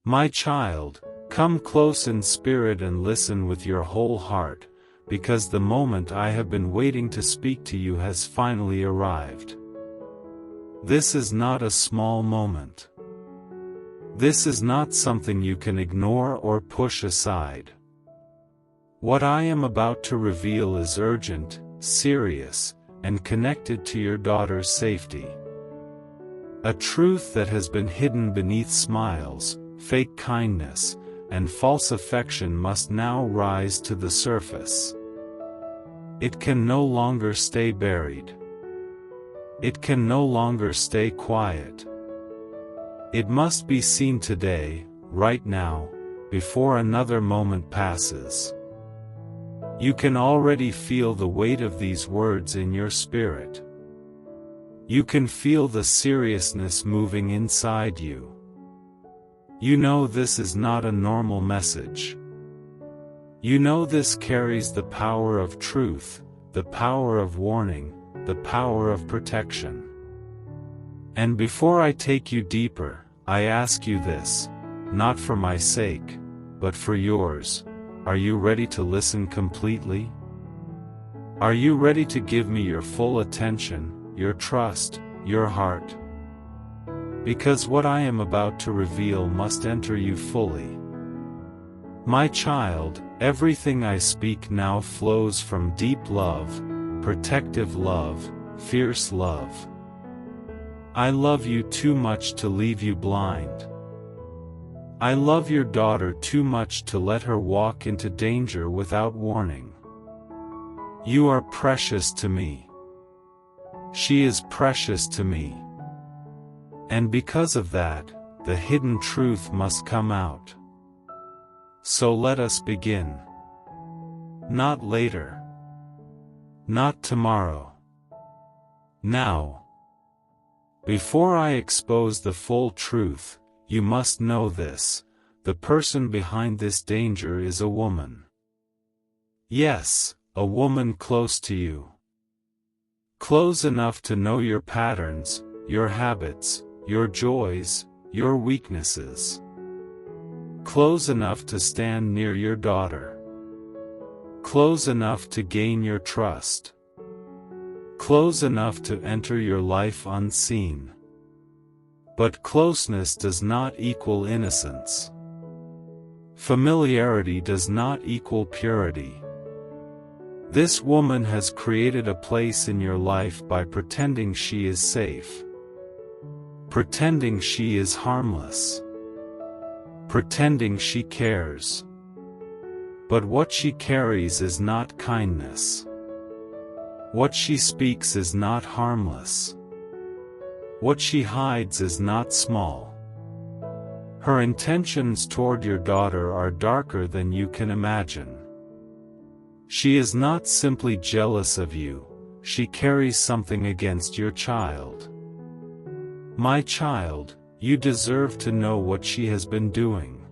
My child, come close in spirit and listen with your whole heart, because the moment I have been waiting to speak to you has finally arrived. This is not a small moment. This is not something you can ignore or push aside. What I am about to reveal is urgent, serious, and connected to your daughter's safety. A truth that has been hidden beneath smiles, fake kindness, and false affection must now rise to the surface. It can no longer stay buried. It can no longer stay quiet. It must be seen today, right now, before another moment passes. You can already feel the weight of these words in your spirit. You can feel the seriousness moving inside you. You know this is not a normal message. You know this carries the power of truth, the power of warning, the power of protection. And before I take you deeper, I ask you this, not for my sake, but for yours. Are you ready to listen completely? Are you ready to give me your full attention, your trust, your heart? Because what I am about to reveal must enter you fully. My child, everything I speak now flows from deep love, protective love, fierce love. I love you too much to leave you blind. I love your daughter too much to let her walk into danger without warning. You are precious to me. She is precious to me. And because of that, the hidden truth must come out. So let us begin. Not later. Not tomorrow. Now. Before I expose the full truth, you must know this: the person behind this danger is a woman. Yes, a woman close to you. Close enough to know your patterns, your habits, your joys, your weaknesses. Close enough to stand near your daughter. Close enough to gain your trust. Close enough to enter your life unseen. But closeness does not equal innocence. Familiarity does not equal purity. This woman has created a place in your life by pretending she is safe. Pretending she is harmless. Pretending she cares. But what she carries is not kindness. What she speaks is not harmless. What she hides is not small. Her intentions toward your daughter are darker than you can imagine. She is not simply jealous of you, she carries something against your child. My child, you deserve to know what she has been doing.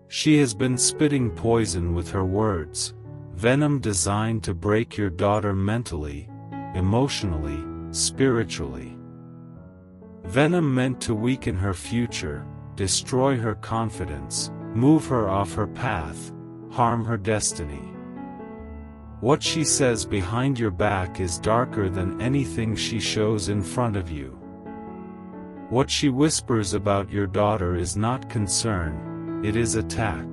She has been spitting poison with her words, venom designed to break your daughter mentally, emotionally, spiritually. Venom meant to weaken her future, destroy her confidence, move her off her path, harm her destiny. What she says behind your back is darker than anything she shows in front of you. What she whispers about your daughter is not concern, it is attack.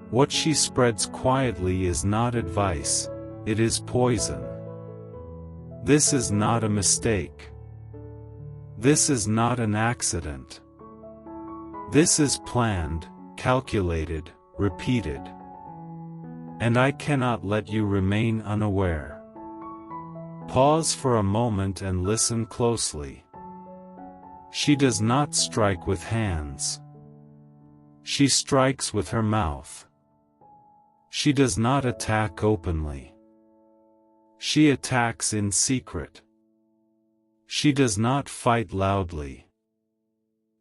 What she spreads quietly is not advice, it is poison. This is not a mistake. This is not an accident. This is planned, calculated, repeated. And I cannot let you remain unaware. Pause for a moment and listen closely. She does not strike with hands. She strikes with her mouth. She does not attack openly. She attacks in secret. She does not fight loudly.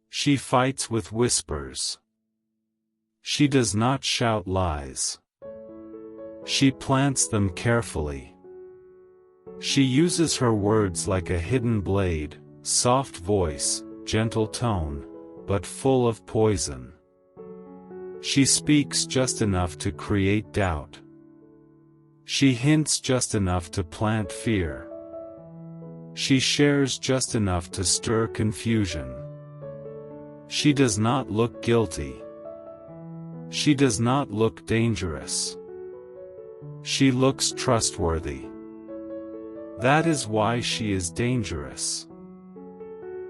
She fights with whispers. She does not shout lies. She plants them carefully. She uses her words like a hidden blade, soft voice, gentle tone, but full of poison. She speaks just enough to create doubt. She hints just enough to plant fear. She shares just enough to stir confusion. She does not look guilty. She does not look dangerous. She looks trustworthy. That is why she is dangerous.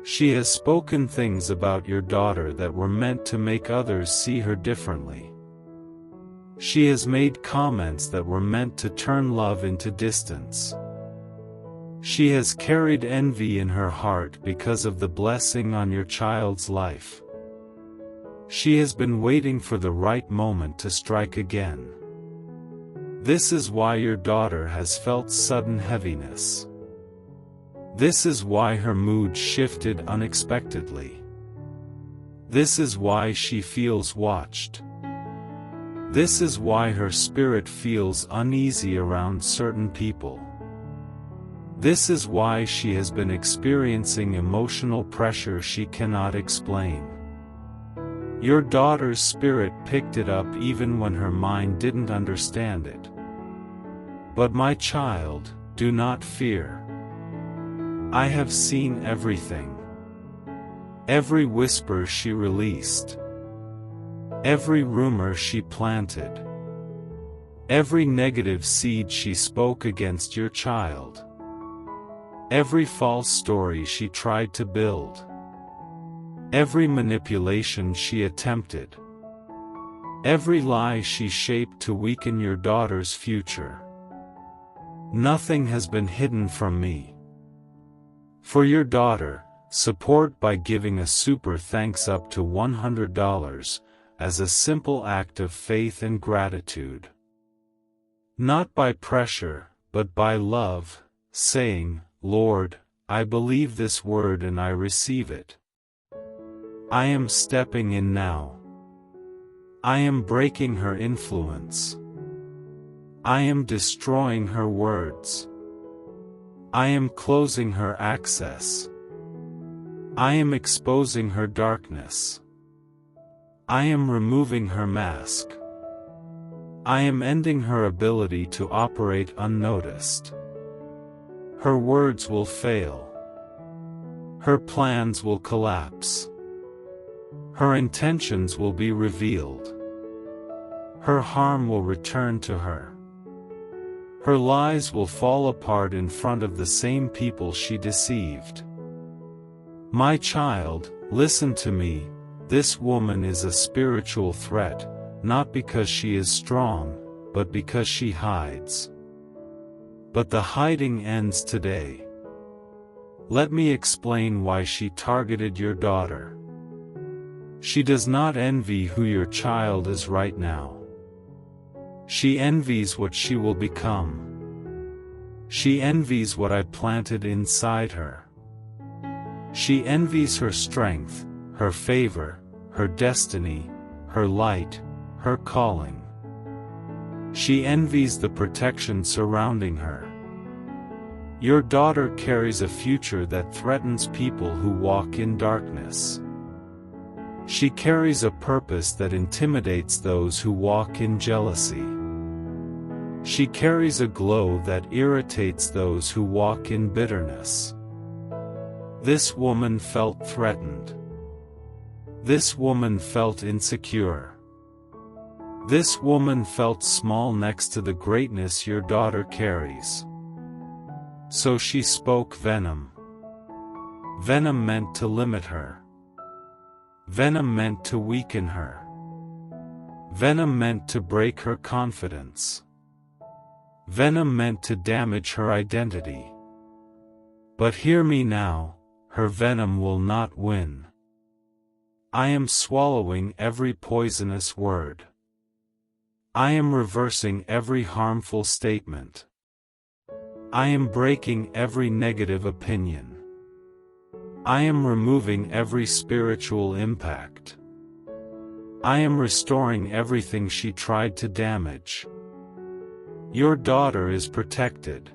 She has spoken things about your daughter that were meant to make others see her differently. She has made comments that were meant to turn love into distance. She has carried envy in her heart because of the blessing on your child's life. She has been waiting for the right moment to strike again. This is why your daughter has felt sudden heaviness. This is why her mood shifted unexpectedly. This is why she feels watched. This is why her spirit feels uneasy around certain people. This is why she has been experiencing emotional pressure she cannot explain. Your daughter's spirit picked it up even when her mind didn't understand it. But my child, do not fear. I have seen everything. Every whisper she released. Every rumor she planted. Every negative seed she spoke against your child. Every false story she tried to build. Every manipulation she attempted. Every lie she shaped to weaken your daughter's future. Nothing has been hidden from me. For your daughter, support by giving a super thanks up to $100 as a simple act of faith and gratitude. Not by pressure, but by love, saying, Lord, I believe this word and I receive it. I am stepping in now. I am breaking her influence. I am destroying her words. I am closing her access. I am exposing her darkness. I am removing her mask. I am ending her ability to operate unnoticed. Her words will fail. Her plans will collapse. Her intentions will be revealed. Her harm will return to her. Her lies will fall apart in front of the same people she deceived. My child, listen to me, this woman is a spiritual threat, not because she is strong, but because she hides. But the hiding ends today. Let me explain why she targeted your daughter. She does not envy who your child is right now. She envies what she will become. She envies what I planted inside her. She envies her strength, her favor, her destiny, her light, her calling. She envies the protection surrounding her. Your daughter carries a future that threatens people who walk in darkness. She carries a purpose that intimidates those who walk in jealousy. She carries a glow that irritates those who walk in bitterness. This woman felt threatened. This woman felt insecure. This woman felt small next to the greatness your daughter carries. So she spoke venom. Venom meant to limit her. Venom meant to weaken her. Venom meant to break her confidence. Venom meant to damage her identity. But hear me now, her venom will not win. I am swallowing every poisonous word. I am reversing every harmful statement. I am breaking every negative opinion. I am removing every spiritual impact. I am restoring everything she tried to damage. Your daughter is protected.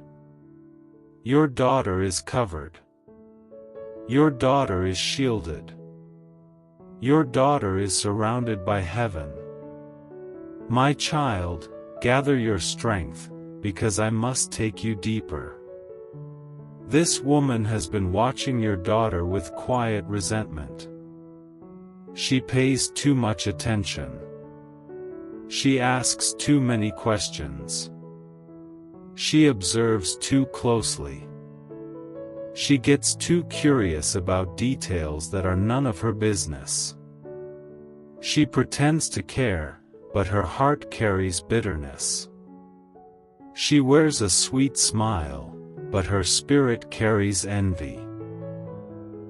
Your daughter is covered. Your daughter is shielded. Your daughter is surrounded by heaven. My child, gather your strength, because I must take you deeper. This woman has been watching your daughter with quiet resentment. She pays too much attention. She asks too many questions. She observes too closely. She gets too curious about details that are none of her business. She pretends to care, but her heart carries bitterness. She wears a sweet smile, but her spirit carries envy.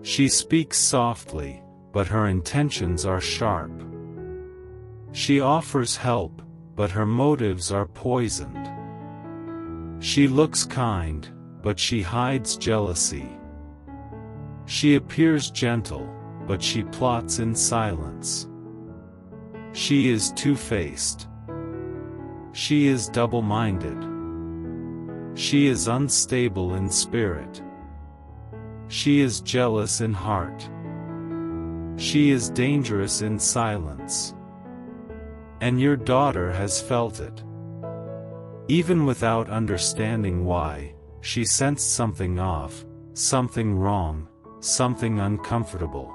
She speaks softly, but her intentions are sharp. She offers help, but her motives are poisoned. She looks kind, but she hides jealousy. She appears gentle, but she plots in silence. She is two-faced. She is double-minded. She is unstable in spirit. She is jealous in heart. She is dangerous in silence. And your daughter has felt it. Even without understanding why, she sensed something off, something wrong, something uncomfortable.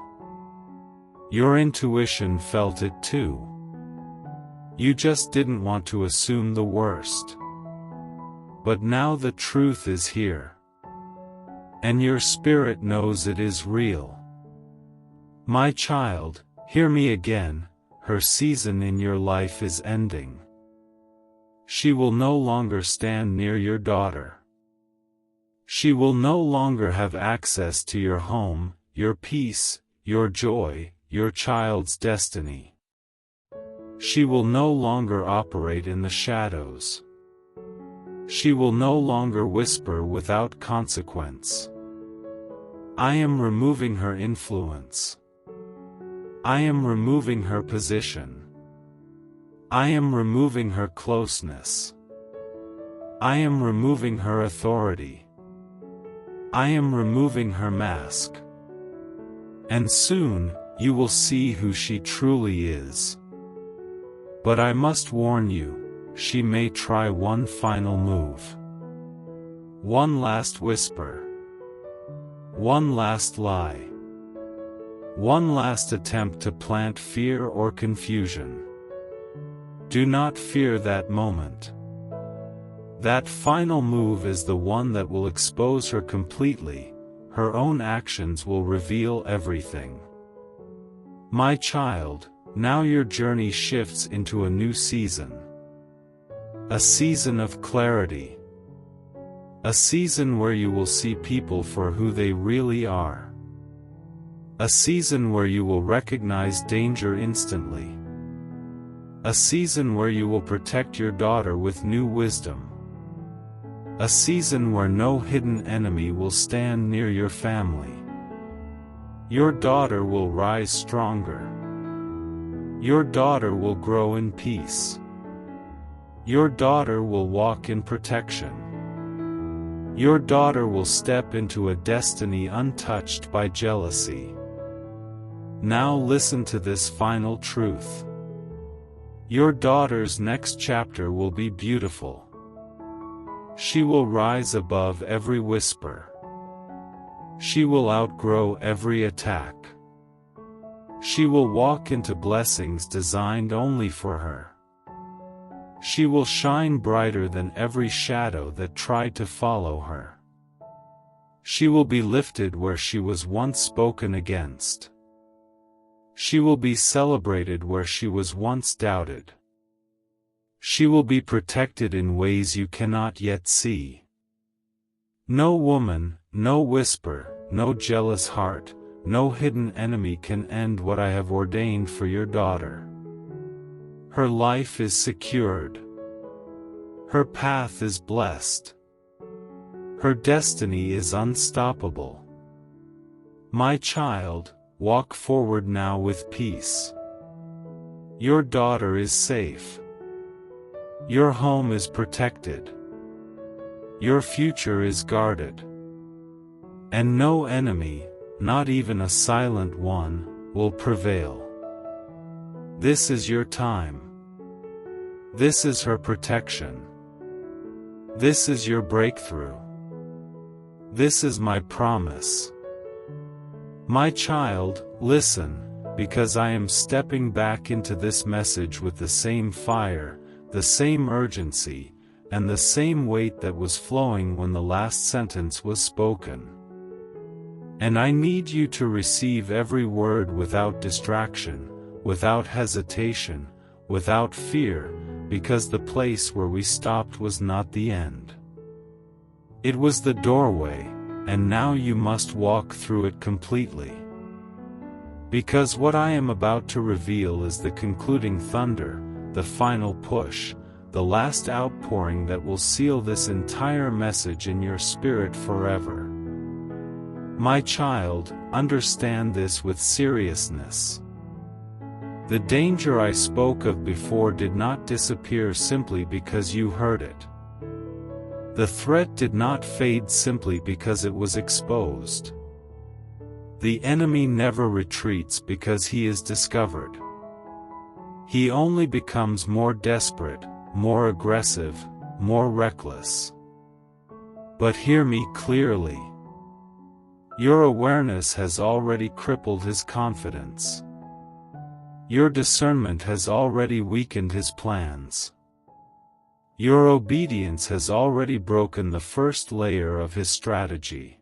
Your intuition felt it too. You just didn't want to assume the worst. But now the truth is here. And your spirit knows it is real. My child, hear me again, her season in your life is ending. She will no longer stand near your daughter. She will no longer have access to your home, your peace, your joy, your child's destiny. She will no longer operate in the shadows. She will no longer whisper without consequence. I am removing her influence. I am removing her position. I am removing her closeness. I am removing her authority. I am removing her mask. And soon, you will see who she truly is. But I must warn you, she may try one final move. One last whisper. One last lie. One last attempt to plant fear or confusion. Do not fear that moment. That final move is the one that will expose her completely. Her own actions will reveal everything. My child, now your journey shifts into a new season. A season of clarity. A season where you will see people for who they really are. A season where you will recognize danger instantly. A season where you will protect your daughter with new wisdom. A season where no hidden enemy will stand near your family. Your daughter will rise stronger. Your daughter will grow in peace. Your daughter will walk in protection. Your daughter will step into a destiny untouched by jealousy. Now listen to this final truth. Your daughter's next chapter will be beautiful. She will rise above every whisper. She will outgrow every attack. She will walk into blessings designed only for her. She will shine brighter than every shadow that tried to follow her. She will be lifted where she was once spoken against. She will be celebrated where she was once doubted. She will be protected in ways you cannot yet see. No woman, no whisper, no jealous heart, no hidden enemy can end what I have ordained for your daughter. Her life is secured. Her path is blessed. Her destiny is unstoppable. My child, walk forward now with peace. Your daughter is safe. Your home is protected. Your future is guarded. And no enemy, not even a silent one, will prevail. This is your time. This is her protection. This is your breakthrough. This is my promise. My child, listen, because I am stepping back into this message with the same fire, the same urgency, and the same weight that was flowing when the last sentence was spoken. And I need you to receive every word without distraction, without hesitation, without fear, because the place where we stopped was not the end. It was the doorway, and now you must walk through it completely. Because what I am about to reveal is the concluding thunder, the final push, the last outpouring that will seal this entire message in your spirit forever. My child, understand this with seriousness. The danger I spoke of before did not disappear simply because you heard it. The threat did not fade simply because it was exposed. The enemy never retreats because he is discovered. He only becomes more desperate, more aggressive, more reckless. But hear me clearly. Your awareness has already crippled his confidence. Your discernment has already weakened his plans. Your obedience has already broken the first layer of his strategy.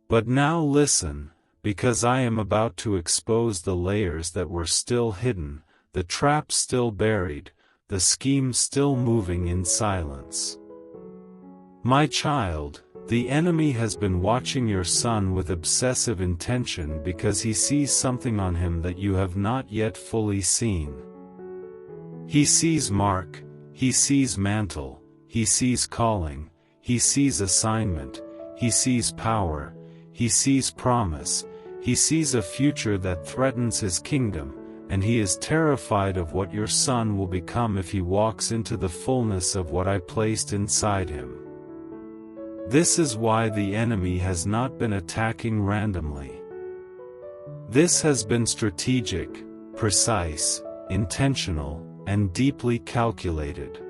But now listen, because I am about to expose the layers that were still hidden, the trap still buried, the scheme still moving in silence. My child, the enemy has been watching your son with obsessive intention because he sees something on him that you have not yet fully seen. He sees mark, he sees mantle, he sees calling, he sees assignment, he sees power, he sees promise, he sees a future that threatens his kingdom, and he is terrified of what your son will become if he walks into the fullness of what I placed inside him. This is why the enemy has not been attacking randomly. This has been strategic, precise, intentional, and deeply calculated.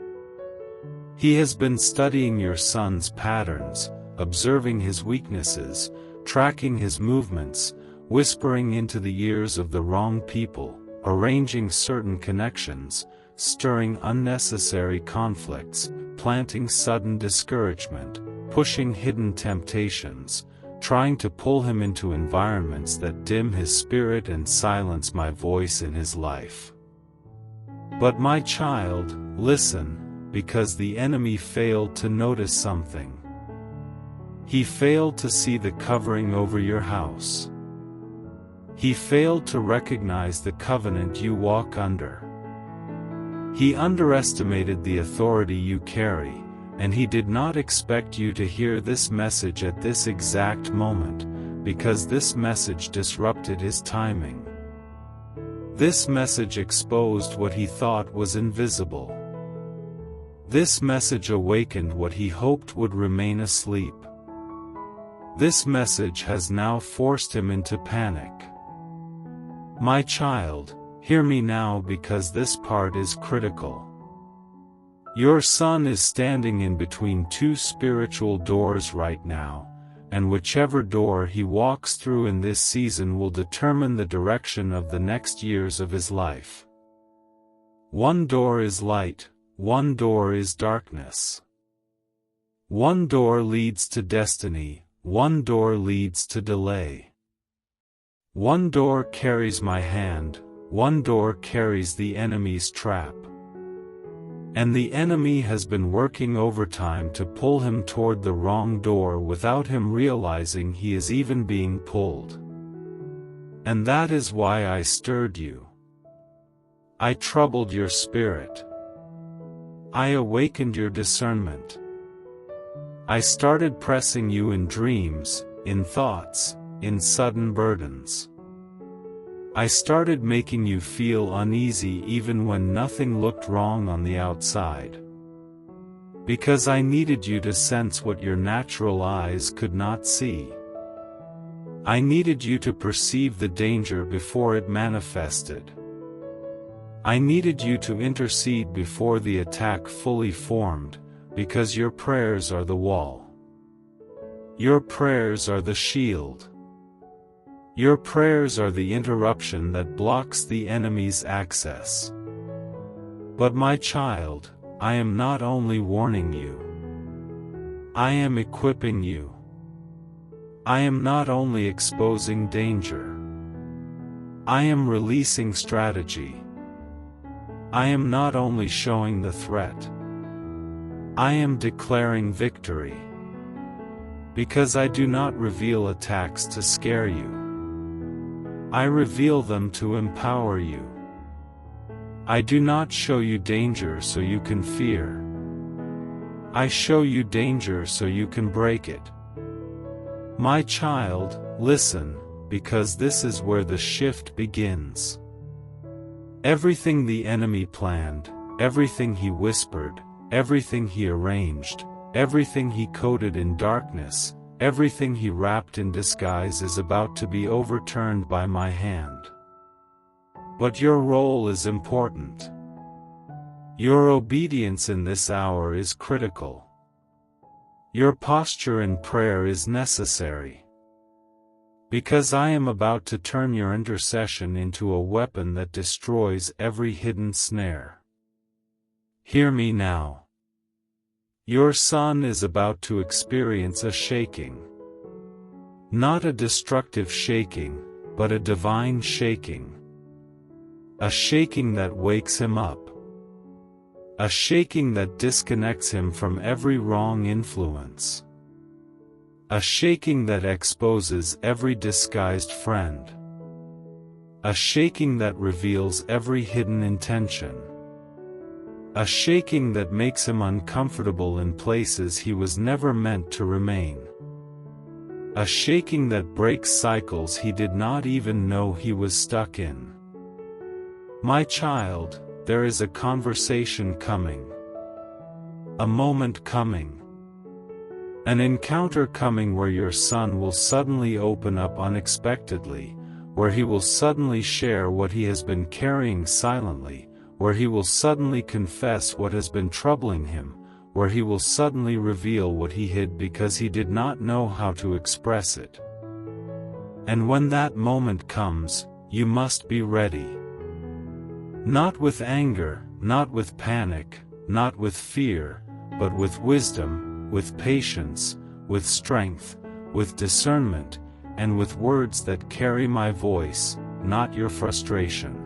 He has been studying your son's patterns, observing his weaknesses, tracking his movements, whispering into the ears of the wrong people, arranging certain connections, stirring unnecessary conflicts, planting sudden discouragement, pushing hidden temptations, trying to pull him into environments that dim his spirit and silence my voice in his life. But my child, listen, because the enemy failed to notice something. He failed to see the covering over your house. He failed to recognize the covenant you walk under. He underestimated the authority you carry, and he did not expect you to hear this message at this exact moment, because this message disrupted his timing. This message exposed what he thought was invisible. This message awakened what he hoped would remain asleep. This message has now forced him into panic. My child, hear me now because this part is critical. Your son is standing in between two spiritual doors right now, and whichever door he walks through in this season will determine the direction of the next years of his life. One door is light, one door is darkness. One door leads to destiny, one door leads to delay. One door carries my hand, one door carries the enemy's trap. And the enemy has been working overtime to pull him toward the wrong door without him realizing he is even being pulled. And that is why I stirred you. I troubled your spirit. I awakened your discernment. I started pressing you in dreams, in thoughts, in sudden burdens. I started making you feel uneasy even when nothing looked wrong on the outside. Because I needed you to sense what your natural eyes could not see. I needed you to perceive the danger before it manifested. I needed you to intercede before the attack fully formed, because your prayers are the wall. Your prayers are the shield. Your prayers are the interruption that blocks the enemy's access. But my child, I am not only warning you. I am equipping you. I am not only exposing danger. I am releasing strategy. I am not only showing the threat. I am declaring victory. Because I do not reveal attacks to scare you. I reveal them to empower you. I do not show you danger so you can fear. I show you danger so you can break it. My child, listen, because this is where the shift begins. Everything the enemy planned, everything he whispered, everything he arranged, everything he coded in darkness, everything he wrapped in disguise is about to be overturned by my hand. But your role is important. Your obedience in this hour is critical. Your posture in prayer is necessary. Because I am about to turn your intercession into a weapon that destroys every hidden snare. Hear me now. Your son is about to experience a shaking. Not a destructive shaking, but a divine shaking. A shaking that wakes him up. A shaking that disconnects him from every wrong influence. A shaking that exposes every disguised friend. A shaking that reveals every hidden intention. A shaking that makes him uncomfortable in places he was never meant to remain. A shaking that breaks cycles he did not even know he was stuck in. My child, there is a conversation coming. A moment coming. An encounter coming where your son will suddenly open up unexpectedly, where he will suddenly share what he has been carrying silently, where he will suddenly confess what has been troubling him, where he will suddenly reveal what he hid because he did not know how to express it. And when that moment comes, you must be ready. Not with anger, not with panic, not with fear, but with wisdom, with patience, with strength, with discernment, and with words that carry my voice, not your frustration.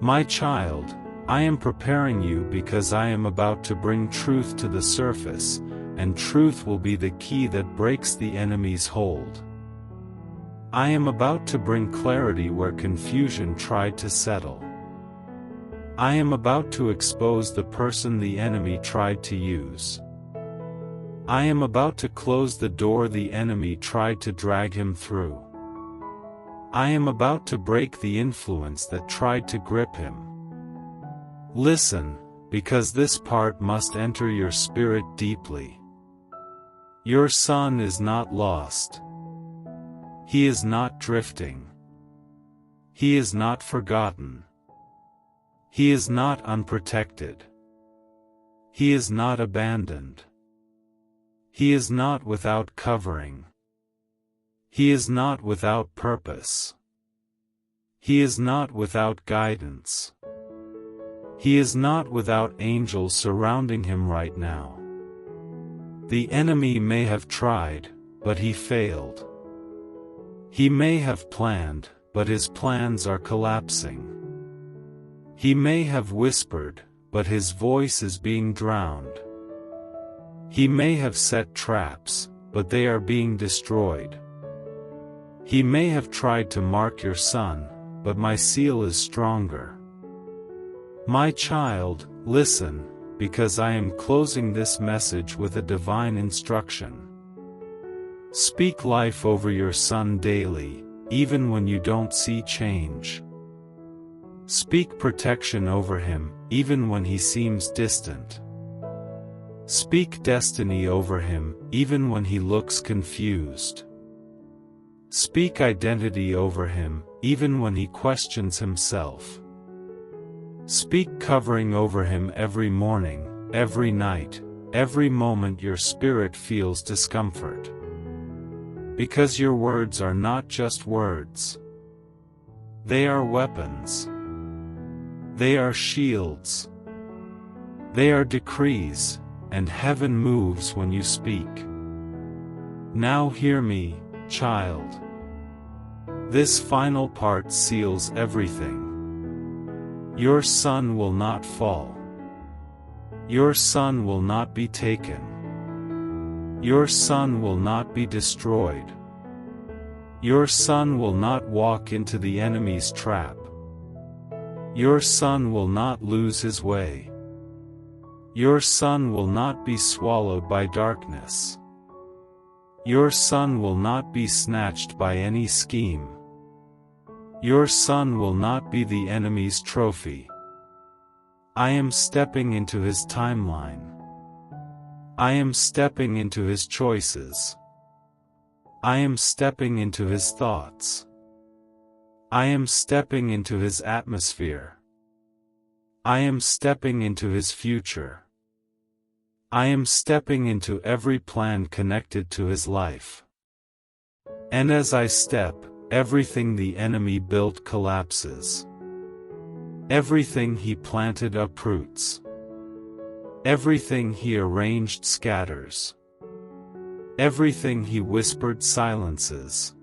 My child, I am preparing you because I am about to bring truth to the surface, and truth will be the key that breaks the enemy's hold. I am about to bring clarity where confusion tried to settle. I am about to expose the person the enemy tried to use. I am about to close the door the enemy tried to drag him through. I am about to break the influence that tried to grip him. Listen, because this part must enter your spirit deeply. Your son is not lost. He is not drifting. He is not forgotten. He is not unprotected. He is not abandoned. He is not without covering. He is not without purpose. He is not without guidance. He is not without angels surrounding him right now. The enemy may have tried, but he failed. He may have planned, but his plans are collapsing. He may have whispered, but his voice is being drowned. He may have set traps, but they are being destroyed. He may have tried to mark your son, but my seal is stronger. My child, listen, because I am closing this message with a divine instruction. Speak life over your son daily, even when you don't see change. Speak protection over him, even when he seems distant. Speak destiny over him, even when he looks confused. Speak identity over him, even when he questions himself. Speak covering over him every morning, every night, every moment your spirit feels discomfort. Because your words are not just words. They are weapons. They are shields. They are decrees, and heaven moves when you speak. Now hear me, child. This final part seals everything. Your son will not fall. Your son will not be taken. Your son will not be destroyed. Your son will not walk into the enemy's trap. Your son will not lose his way. Your son will not be swallowed by darkness. Your son will not be snatched by any scheme. Your son will not be the enemy's trophy. I am stepping into his timeline. I am stepping into his choices. I am stepping into his thoughts. I am stepping into his atmosphere. I am stepping into his future. I am stepping into every plan connected to his life. And as I step, everything the enemy built collapses. Everything he planted uproots. Everything he arranged scatters. Everything he whispered silences.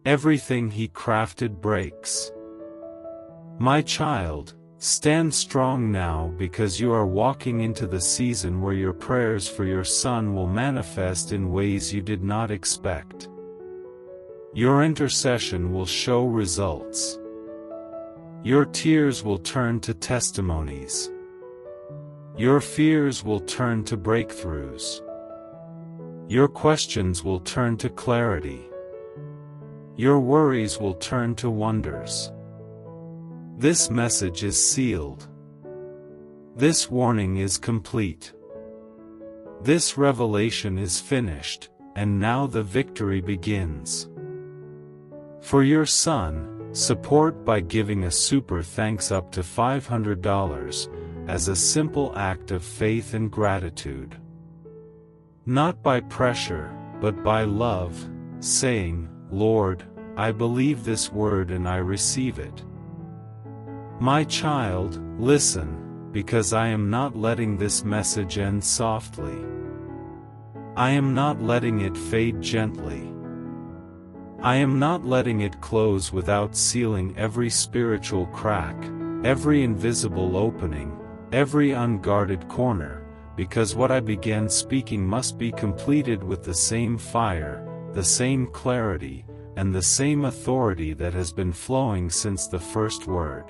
Everything he crafted breaks. My child, stand strong now, because you are walking into the season where your prayers for your son will manifest in ways you did not expect. Your intercession will show results. Your tears will turn to testimonies. Your fears will turn to breakthroughs. Your questions will turn to clarity. Your worries will turn to wonders. This message is sealed. This warning is complete. This revelation is finished, and now the victory begins. For your son, support by giving a super thanks up to $500 as a simple act of faith and gratitude. Not by pressure, but by love, saying, Lord, I believe this word and I receive it. My child, listen, because I am not letting this message end softly. I am not letting it fade gently. I am not letting it close without sealing every spiritual crack, every invisible opening, every unguarded corner, because what I began speaking must be completed with the same fire, the same clarity, and the same authority that has been flowing since the first word.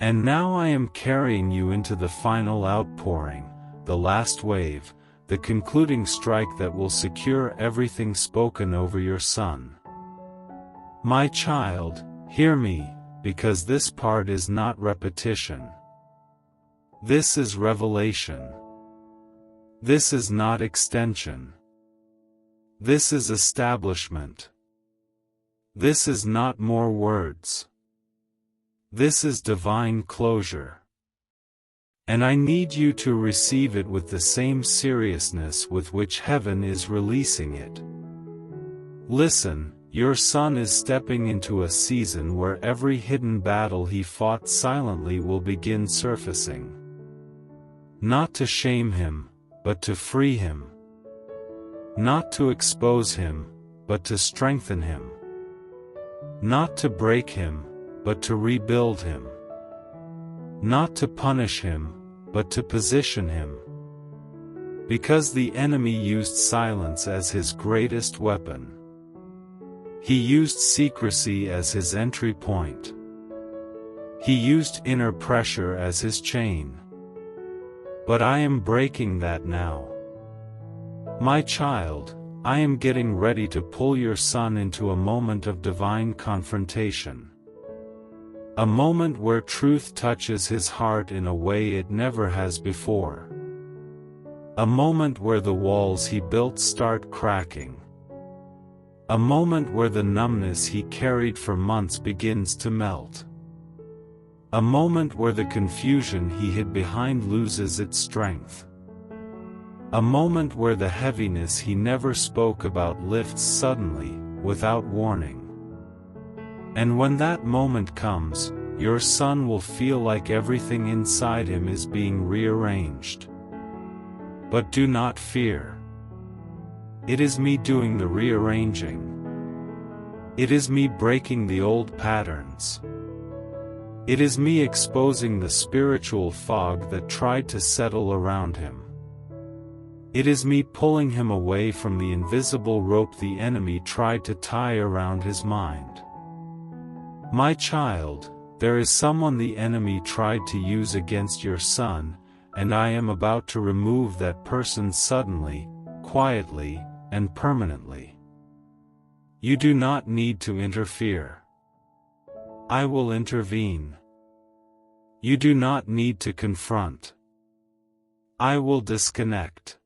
And now I am carrying you into the final outpouring, the last wave, the concluding strike that will secure everything spoken over your son. My child, hear me, because this part is not repetition. This is revelation. This is not extension. This is establishment. This is not more words. This is divine closure. And I need you to receive it with the same seriousness with which heaven is releasing it. Listen, your son is stepping into a season where every hidden battle he fought silently will begin surfacing. Not to shame him, but to free him. Not to expose him, but to strengthen him. Not to break him, but to rebuild him. Not to punish him, but to position him. Because the enemy used silence as his greatest weapon. He used secrecy as his entry point. He used inner pressure as his chain. But I am breaking that now. My child, I am getting ready to pull your son into a moment of divine confrontation. A moment where truth touches his heart in a way it never has before. A moment where the walls he built start cracking. A moment where the numbness he carried for months begins to melt. A moment where the confusion he hid behind loses its strength. A moment where the heaviness he never spoke about lifts suddenly, without warning. And when that moment comes, your son will feel like everything inside him is being rearranged. But do not fear. It is me doing the rearranging. It is me breaking the old patterns. It is me exposing the spiritual fog that tried to settle around him. It is me pulling him away from the invisible rope the enemy tried to tie around his mind. My child, there is someone the enemy tried to use against your son, and I am about to remove that person suddenly, quietly, and permanently. You do not need to interfere. I will intervene. You do not need to confront. I will disconnect.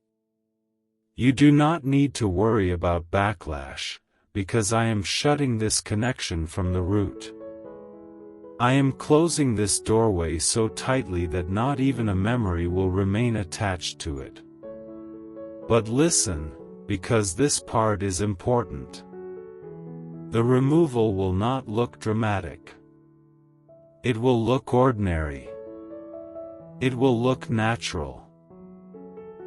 You do not need to worry about backlash, because I am shutting this connection from the root. I am closing this doorway so tightly that not even a memory will remain attached to it. But listen, because this part is important. The removal will not look dramatic. It will look ordinary. It will look natural.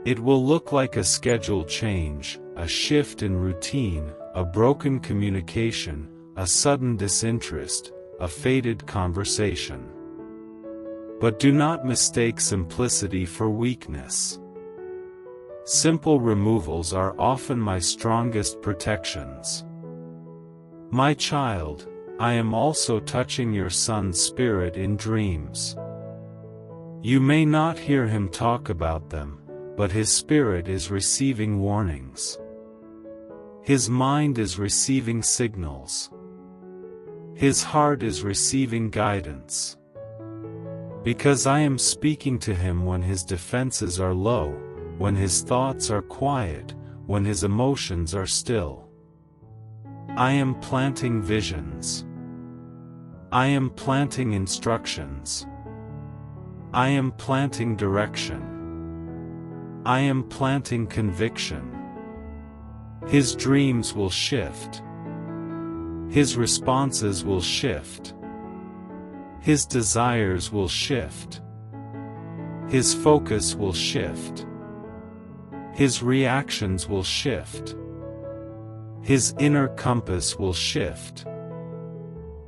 It will look like a schedule change, a shift in routine, a broken communication, a sudden disinterest, a faded conversation. But do not mistake simplicity for weakness. Simple removals are often my strongest protections. My child, I am also touching your son's spirit in dreams. You may not hear him talk about them, but his spirit is receiving warnings. His mind is receiving signals. His heart is receiving guidance. Because I am speaking to him when his defenses are low, when his thoughts are quiet, when his emotions are still. I am planting visions. I am planting instructions. I am planting direction. I am planting conviction. His dreams will shift. His responses will shift. His desires will shift. His focus will shift. His reactions will shift. His inner compass will shift.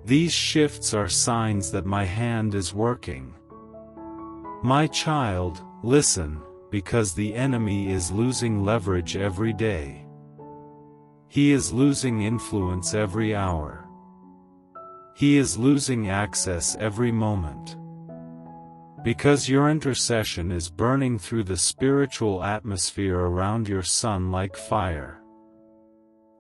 These shifts are signs that my hand is working. My child, listen, because the enemy is losing leverage every day. He is losing influence every hour. He is losing access every moment. Because your intercession is burning through the spiritual atmosphere around your son like fire.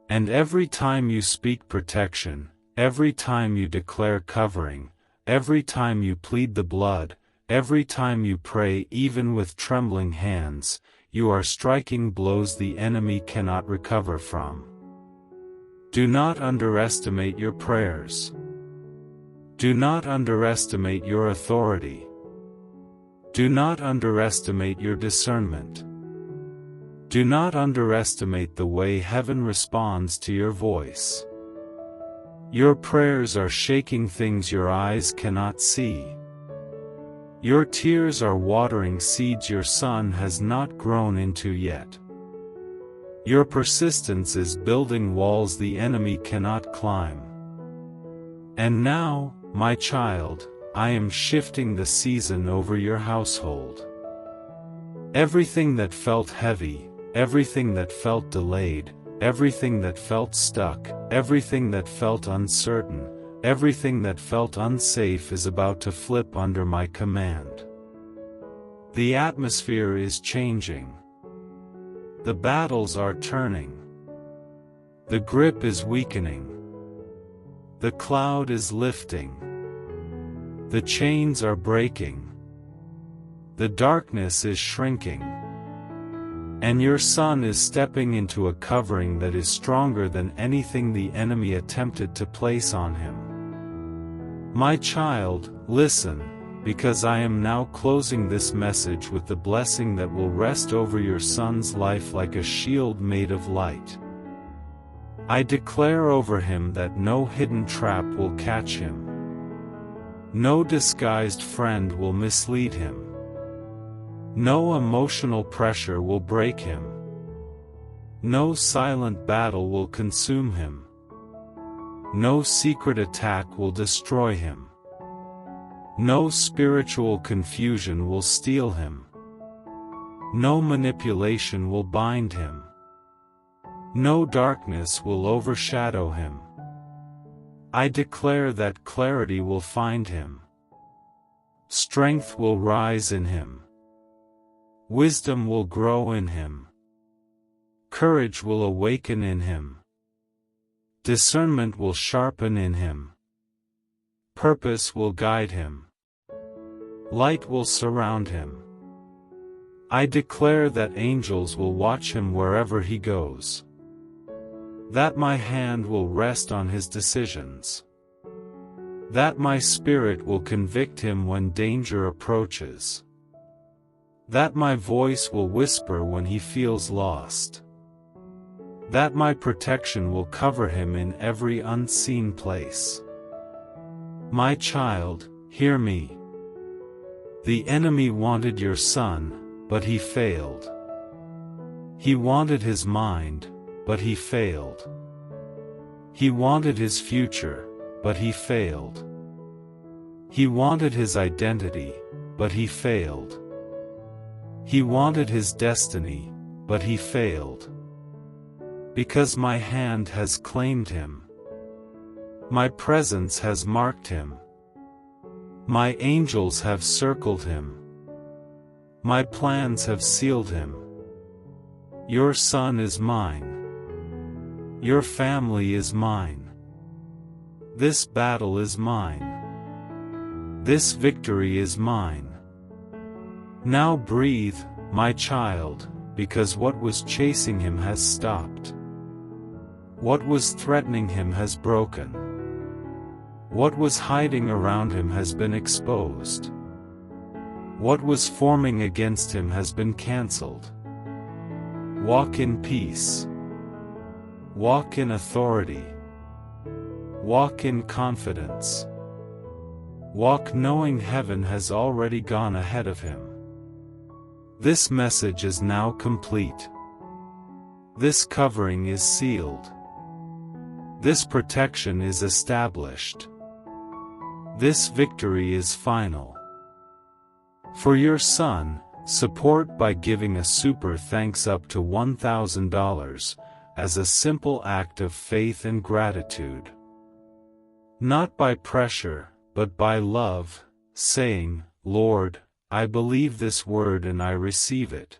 And every time you speak protection, every time you declare covering, every time you plead the blood, every time you pray even with trembling hands, you are striking blows the enemy cannot recover from. Do not underestimate your prayers. Do not underestimate your authority. Do not underestimate your discernment. Do not underestimate the way heaven responds to your voice. Your prayers are shaking things your eyes cannot see. Your tears are watering seeds your son has not grown into yet. Your persistence is building walls the enemy cannot climb. And now, my child, I am shifting the season over your household. Everything that felt heavy, everything that felt delayed, everything that felt stuck, everything that felt uncertain, everything that felt unsafe is about to flip under my command. The atmosphere is changing. The battles are turning. The grip is weakening. The cloud is lifting. The chains are breaking. The darkness is shrinking. And your son is stepping into a covering that is stronger than anything the enemy attempted to place on him. My child, listen, because I am now closing this message with the blessing that will rest over your son's life like a shield made of light. I declare over him that no hidden trap will catch him. No disguised friend will mislead him. No emotional pressure will break him. No silent battle will consume him. No secret attack will destroy him. No spiritual confusion will steal him. No manipulation will bind him. No darkness will overshadow him. I declare that clarity will find him. Strength will rise in him. Wisdom will grow in him. Courage will awaken in him. Discernment will sharpen in him. Purpose will guide him. Light will surround him. I declare that angels will watch him wherever he goes. That my hand will rest on his decisions. That my spirit will convict him when danger approaches. That my voice will whisper when he feels lost. That my protection will cover him in every unseen place. My child, hear me. The enemy wanted your son, but he failed. He wanted his mind, but he failed. He wanted his future, but he failed. He wanted his identity, but he failed. He wanted his destiny, but he failed. Because my hand has claimed him. My presence has marked him. My angels have circled him. My plans have sealed him. Your son is mine. Your family is mine. This battle is mine. This victory is mine. Now breathe, my child, because what was chasing him has stopped. What was threatening him has broken. What was hiding around him has been exposed. What was forming against him has been cancelled. Walk in peace. Walk in authority. Walk in confidence. Walk knowing heaven has already gone ahead of him. This message is now complete. This covering is sealed. This protection is established. This victory is final. For your son, support by giving a super thanks up to $1,000, as a simple act of faith and gratitude. Not by pressure, but by love, saying, Lord, I believe this word and I receive it.